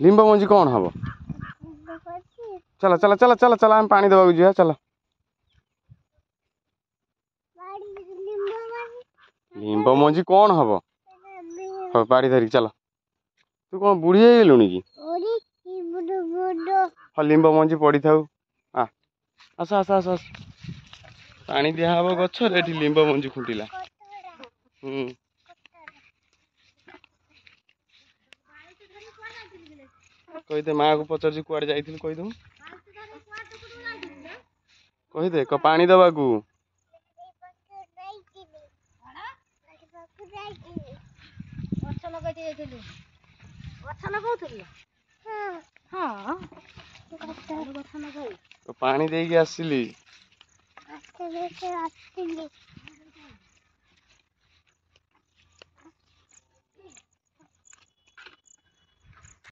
Limb मंजी कौन हम? चल चल चल चल चल आम पानी देवा जी चल। लिंब मंजी कौन हम? हाँ पाड़ी धरिक चल। तू कौन बुढ़ी हो गलुनि कि? हाँ लिंब मंजी पड़ी था। आस आस आस आस पानी दिया हम गचर लिंब मंजी खुंटिला। कहीदे माँ को पचार कुआड़े जाइथिलु कहीदे कहीदे पानी दबा को पानी देके आसिली।